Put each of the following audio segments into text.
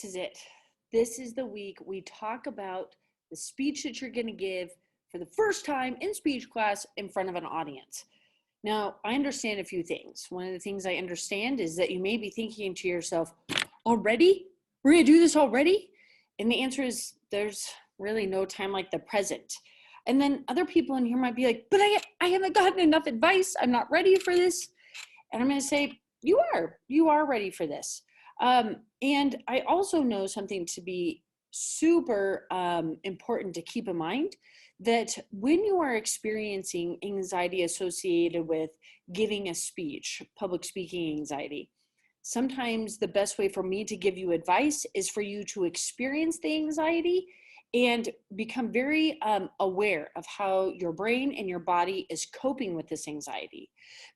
this is it. This is the week we talk about the speech that you're going to give for the first time in speech class in front of an audience. Now, I understand a few things. One of the things I understand is that you may be thinking to yourself, already? We're going to do this already? And the answer is there's really no time like the present. And then other people in here might be like, but I haven't gotten enough advice. I'm not ready for this. And I'm going to say, you are ready for this. And I also know something to be super important to keep in mind, that when you are experiencing anxiety associated with giving a speech, public speaking anxiety, sometimes the best way for me to give you advice is for you to experience the anxiety and become very aware of how your brain and your body is coping with this anxiety.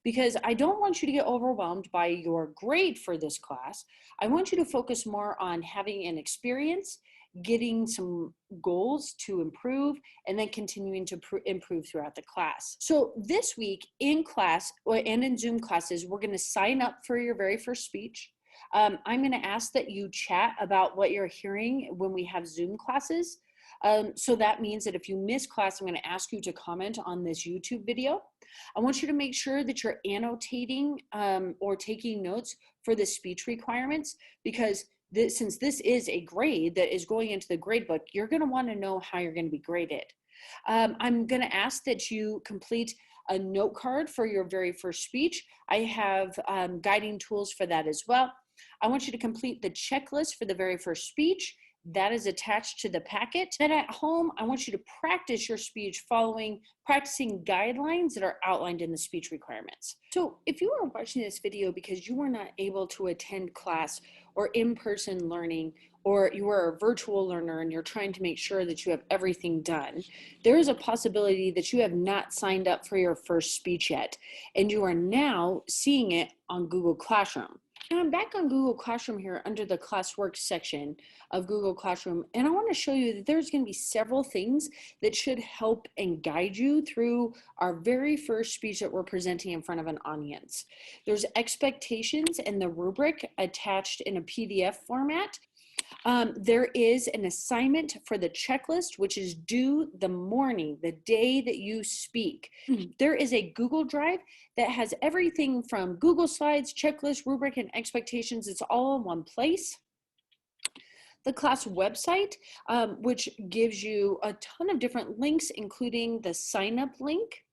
Because I don't want you to get overwhelmed by your grade for this class. I want you to focus more on having an experience, getting some goals to improve, and then continuing to improve throughout the class. So this week in class and in Zoom classes, we're going to sign up for your very first speech. I'm going to ask that you chat about what you're hearing when we have Zoom classes. So that means that if you miss class, I'm going to ask you to comment on this YouTube video. I want you to make sure that you're annotating or taking notes for the speech requirements, because since this is a grade that is going into the grade book, you're going to want to know how you're going to be graded. I'm going to ask that you complete a note card for your very first speech. I have guiding tools for that as well. I want you to complete the checklist for the very first speech. That is attached to the packet. Then at home, I want you to practice your speech practicing guidelines that are outlined in the speech requirements. So if you are watching this video because you were not able to attend class or in-person learning, or you are a virtual learner and you're trying to make sure that you have everything done, there is a possibility that you have not signed up for your first speech yet, and you are now seeing it on Google Classroom. Now I'm back on Google Classroom here under the classwork section of Google Classroom, and I want to show you that there's going to be several things that should help and guide you through our very first speech that we're presenting in front of an audience. There's expectations and the rubric attached in a PDF format. There is an assignment for the checklist, which is due the morning, the day that you speak. There is a Google Drive that has everything from Google Slides, checklist, rubric, and expectations. It's all in one place. The class website, which gives you a ton of different links, including the sign up link.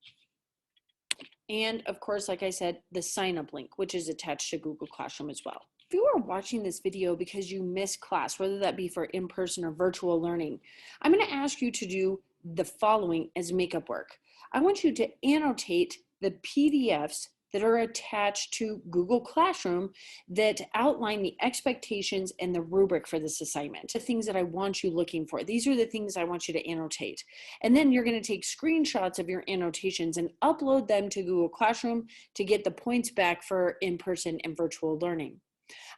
And of course, like I said, the sign up link, which is attached to Google Classroom as well. If you are watching this video because you missed class, whether that be for in-person or virtual learning, I'm going to ask you to do the following as makeup work. I want you to annotate the PDFs that are attached to Google Classroom that outline the expectations and the rubric for this assignment. The things that I want you looking for. These are the things I want you to annotate. And then you're going to take screenshots of your annotations and upload them to Google Classroom to get the points back for in-person and virtual learning.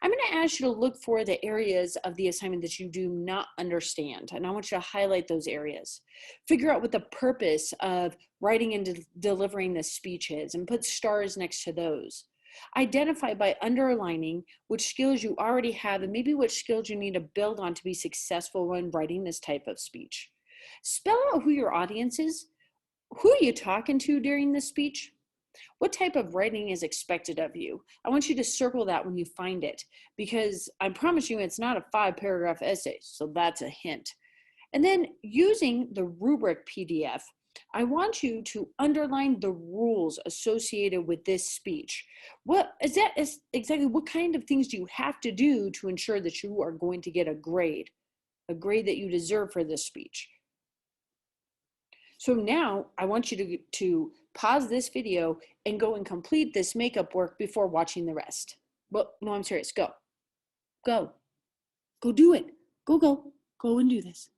I'm going to ask you to look for the areas of the assignment that you do not understand, and I want you to highlight those areas. Figure out what the purpose of writing and delivering the speech is, and put stars next to those. Identify by underlining which skills you already have and maybe which skills you need to build on to be successful when writing this type of speech. Spell out who your audience is. Who are you talking to during this speech? What type of writing is expected of you? I want you to circle that when you find it, because I promise you it's not a 5-paragraph essay, so that's a hint. And then using the rubric PDF, I want you to underline the rules associated with this speech. Exactly what kind of things do you have to do to ensure that you are going to get a grade that you deserve for this speech? So now I want you to pause this video and go and complete this makeup work before watching the rest. Well, no, I'm serious. Go do it. Go and do this.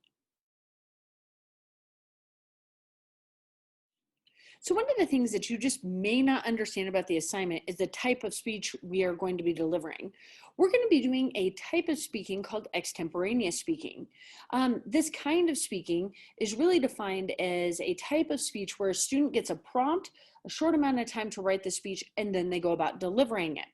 So one of the things that you just may not understand about the assignment is the type of speech we are going to be delivering. We're going to be doing a type of speaking called extemporaneous speaking. This kind of speaking is really defined as a type of speech where a student gets a prompt, a short amount of time to write the speech, and then they go about delivering it.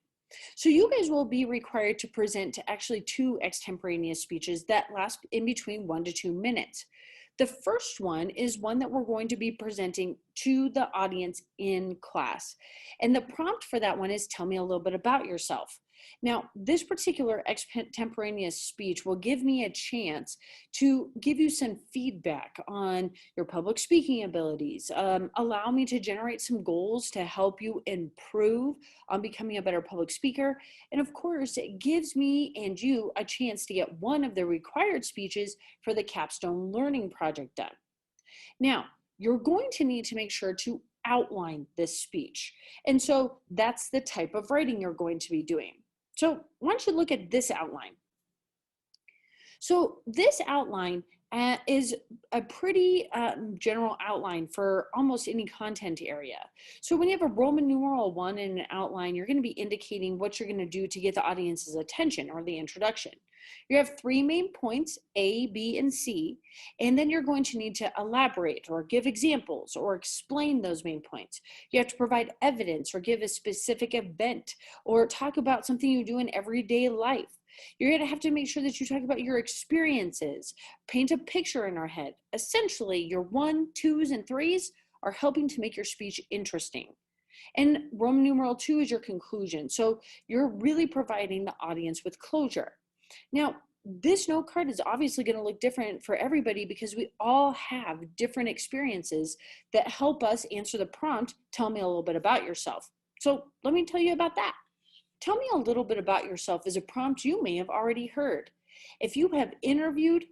So you guys will be required to present to actually two extemporaneous speeches that last in between 1 to 2 minutes. The first one is one that we're going to be presenting to the audience in class. And the prompt for that one is tell me a little bit about yourself. Now, this particular extemporaneous speech will give me a chance to give you some feedback on your public speaking abilities, allow me to generate some goals to help you improve on becoming a better public speaker. And of course, it gives me and you a chance to get one of the required speeches for the capstone learning project done. Now, you're going to need to make sure to outline this speech. And so that's the type of writing you're going to be doing. So why don't you look at this outline? So this outline is a pretty general outline for almost any content area. So when you have a Roman numeral 1 in an outline, you're going to be indicating what you're going to do to get the audience's attention or the introduction. You have 3 main points, A, B, and C, and then you're going to need to elaborate or give examples or explain those main points. You have to provide evidence or give a specific event or talk about something you do in everyday life. You're going to have to make sure that you talk about your experiences, paint a picture in our head. Essentially, your 1, 2s, and 3s are helping to make your speech interesting. And Roman numeral 2 is your conclusion. So you're really providing the audience with closure. Now, this note card is obviously going to look different for everybody because we all have different experiences that help us answer the prompt, tell me a little bit about yourself. So let me tell you about that. Tell me a little bit about yourself is a prompt you may have already heard. If you have interviewed,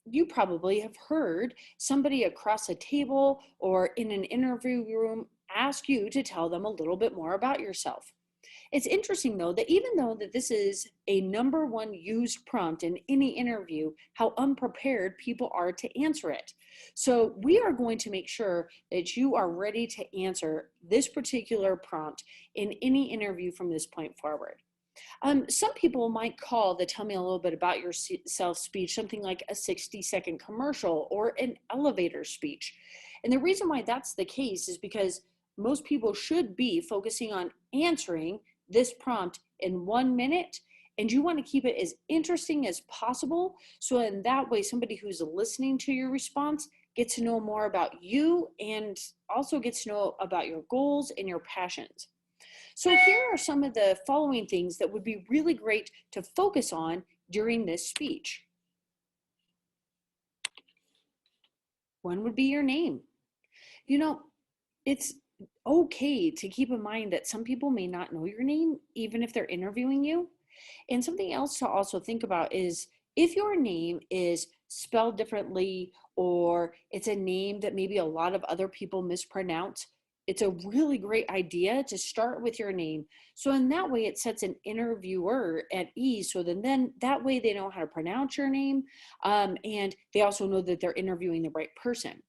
you probably have heard somebody across a table or in an interview room ask you to tell them a little bit more about yourself. It's interesting though that even though that this is a #1 used prompt in any interview, how unprepared people are to answer it. So we are going to make sure that you are ready to answer this particular prompt in any interview from this point forward. Some people might call the tell me a little bit about yourself speech something like a 60-second commercial or an elevator speech. And the reason why that's the case is because most people should be focusing on answering this prompt in 1 minute, and you want to keep it as interesting as possible. So in that way, somebody who's listening to your response gets to know more about you and also gets to know about your goals and your passions. So here are some of the following things that would be really great to focus on during this speech. One would be your name. You know, it's okay to keep in mind that some people may not know your name, even if they're interviewing you. And something else to also think about is if your name is spelled differently or it's a name that maybe a lot of other people mispronounce, it's a really great idea to start with your name. So in that way, it sets an interviewer at ease. So then that way they know how to pronounce your name, and they also know that they're interviewing the right person.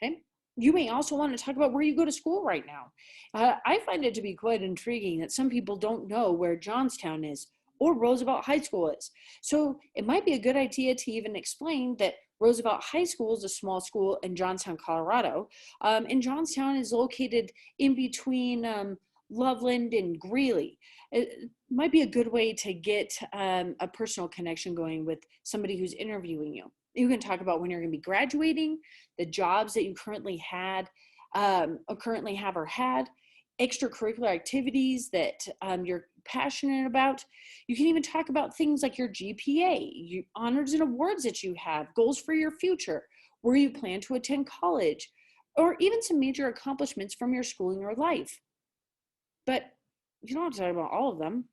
Okay. You may also want to talk about where you go to school right now. I find it to be quite intriguing that some people don't know where Johnstown is or Roosevelt High School is. So it might be a good idea to even explain that Roosevelt High School is a small school in Johnstown, Colorado. And Johnstown is located in between Loveland and Greeley. It might be a good way to get a personal connection going with somebody who's interviewing you. You can talk about when you're going to be graduating, the jobs that you currently had, currently have or had, extracurricular activities that you're passionate about. You can even talk about things like your GPA, honors and awards that you have, goals for your future, where you plan to attend college, or even some major accomplishments from your schooling or life. But you don't have to talk about all of them.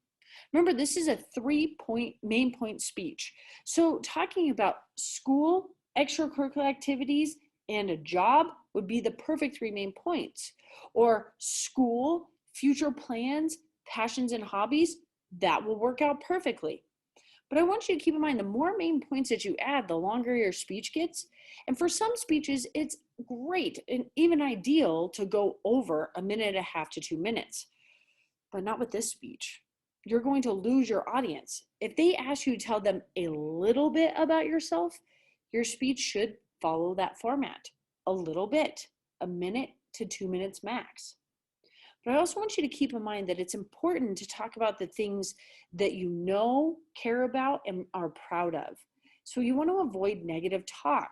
Remember, this is a 3-point main point speech. So talking about school, extracurricular activities, and a job would be the perfect 3 main points. Or school, future plans, passions, and hobbies, that will work out perfectly. But I want you to keep in mind, the more main points that you add, the longer your speech gets. And for some speeches, it's great and even ideal to go over 1.5 to 2 minutes. But not with this speech. You're going to lose your audience. If they ask you to tell them a little bit about yourself, your speech should follow that format. A little bit, 1 minute to 2 minutes max. But I also want you to keep in mind that it's important to talk about the things that you know, care about, and are proud of. So you want to avoid negative talk.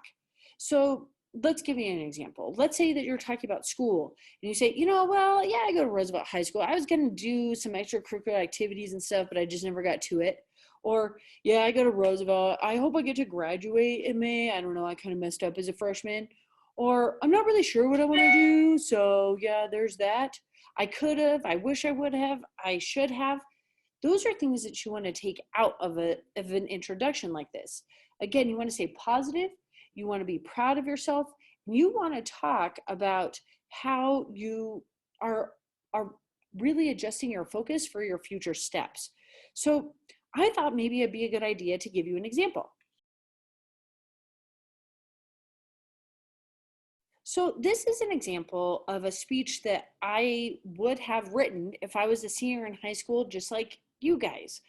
So let's give you an example. Let's say that you're talking about school and you say, well, yeah, I go to Roosevelt High School. I was going to do some extracurricular activities and stuff, but I just never got to it. Or, yeah, I go to Roosevelt. I hope I get to graduate in May. I don't know. I kind of messed up as a freshman. Or, I'm not really sure what I want to do. So, yeah, there's that. I could have. I wish I would have. I should have. Those are things that you want to take out of an introduction like this. Again, you want to say positive. You want to be proud of yourself. You want to talk about how you are really adjusting your focus for your future steps. So I thought maybe it'd be a good idea to give you an example. So this is an example of a speech that I would have written if I was a senior in high school, just like you guys.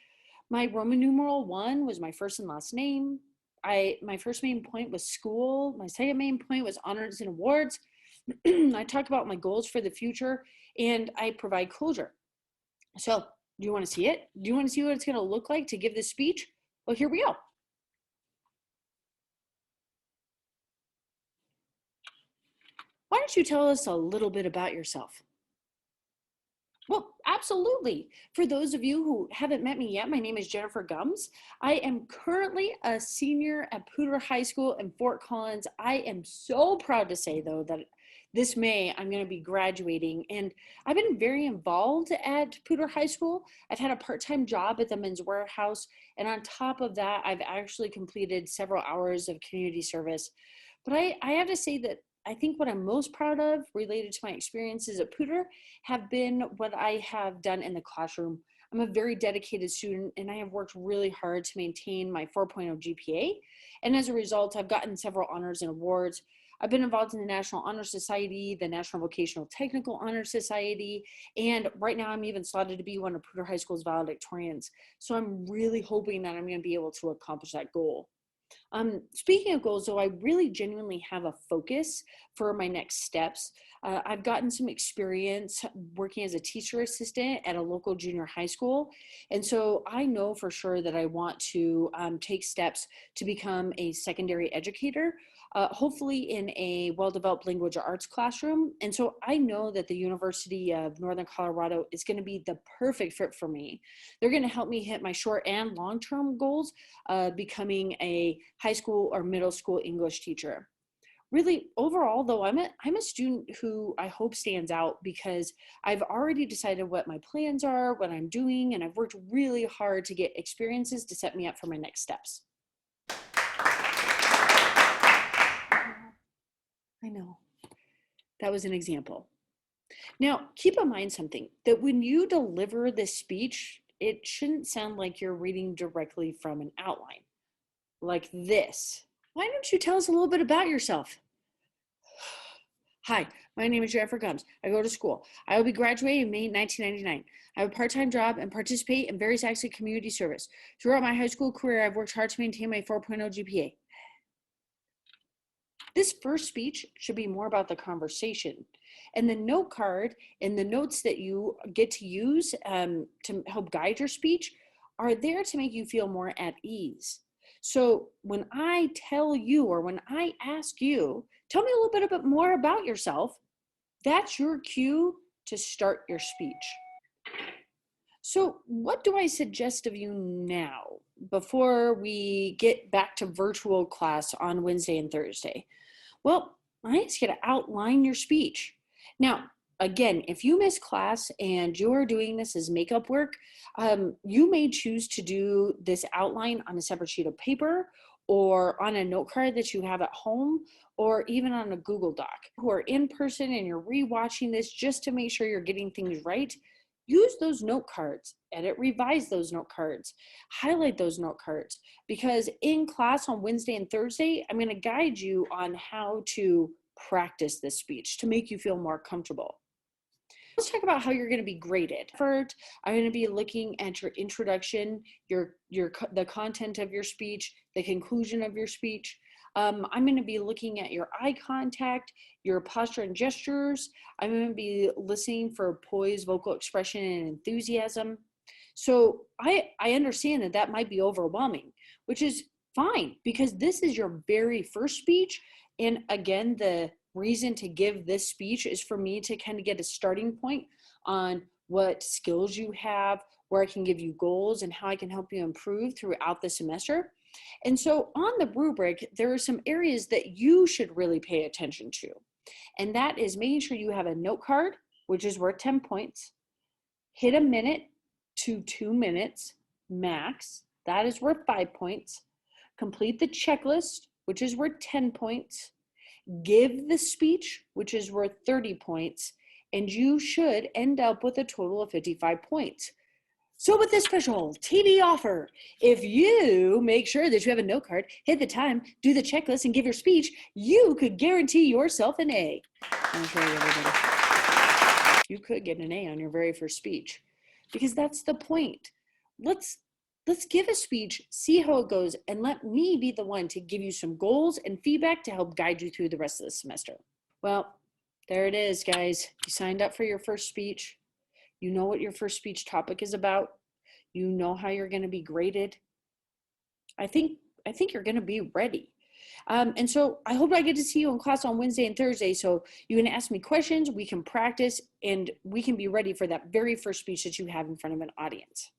My Roman numeral 1 was my first and last name. My first main point was school. My second main point was honors and awards. I talk about my goals for the future, and I provide closure. So do you want to see it? Do you want to see what it's going to look like to give this speech? Well, here we go. Why don't you tell us a little bit about yourself? Well, absolutely. For those of you who haven't met me yet, my name is Jennifer Gums. I am currently a senior at Poudre High School in Fort Collins. I am so proud to say, though, that this May I'm going to be graduating, and I've been very involved at Poudre High School. I've had a part-time job at the Men's Warehouse, and on top of that, I've actually completed several hours of community service. But I have to say that I think what I'm most proud of related to my experiences at Poudre have been what I have done in the classroom. I'm a very dedicated student, and I have worked really hard to maintain my 4.0 GPA. And as a result, I've gotten several honors and awards. I've been involved in the National Honor Society, the National Vocational Technical Honor Society, and right now I'm even slotted to be one of Poudre High School's valedictorians. So I'm really hoping that I'm going to be able to accomplish that goal. Speaking of goals, though, I really genuinely have a focus for my next steps. I've gotten some experience working as a teacher assistant at a local junior high school. And so I know for sure that I want to take steps to become a secondary educator, hopefully in a well-developed language arts classroom. And so I know that the University of Northern Colorado is going to be the perfect fit for me. They're going to help me hit my short and long-term goals, becoming a high school or middle school English teacher. Really, overall, though, I'm a student who I hope stands out because I've already decided what my plans are, what I'm doing, and I've worked really hard to get experiences to set me up for my next steps. I know. That was an example. Now, keep in mind something, that when you deliver this speech, it shouldn't sound like you're reading directly from an outline, like this. Why don't you tell us a little bit about yourself? Hi, my name is Jennifer Gums. I go to school. I will be graduating in May 1999. I have a part-time job and participate in various acts of community service. Throughout my high school career, I've worked hard to maintain my 4.0 GPA. This first speech should be more about the conversation. And the note card and the notes that you get to use to help guide your speech are there to make you feel more at ease. So when I tell you, or when I ask you, tell me a little bit more about yourself, that's your cue to start your speech. So what do I suggest of you now before we get back to virtual class on Wednesday and Thursday? Well, I ask you to outline your speech. Now, again, if you miss class and you're doing this as makeup work, you may choose to do this outline on a separate sheet of paper or on a note card that you have at home, or even on a Google Doc. Who are in person and you're rewatching this just to make sure you're getting things right, use those note cards, revise those note cards, highlight those note cards, because in class on Wednesday and Thursday, I'm going to guide you on how to practice this speech to make you feel more comfortable. Let's talk about how you're going to be graded. First, I'm going to be looking at your introduction, the content of your speech, the conclusion of your speech. I'm going to be looking at your eye contact, your posture and gestures. I'm going to be listening for poise, vocal expression, and enthusiasm. So I understand that that might be overwhelming, which is fine because this is your very first speech. And again, the reason to give this speech is for me to kind of get a starting point on what skills you have, where I can give you goals, and how I can help you improve throughout the semester. And so on the rubric, there are some areas that you should really pay attention to. And that is making sure you have a note card, which is worth 10 points, hit a minute to 2 minutes max, that is worth 5 points, complete the checklist, which is worth 10 points, give the speech, which is worth 30 points, and you should end up with a total of 55 points. So with this special TD offer, if you make sure that you have a note card, hit the time, do the checklist, and give your speech, you could guarantee yourself an A. You could get an A on your very first speech, because that's the point. Let's give a speech, see how it goes, and let me be the one to give you some goals and feedback to help guide you through the rest of the semester. Well, there it is, guys. You signed up for your first speech. You know what your first speech topic is about. You know how you're going to be graded. I think you're going to be ready. And so I hope I get to see you in class on Wednesday and Thursday. So you can ask me questions, we can practice, and we can be ready for that very first speech that you have in front of an audience.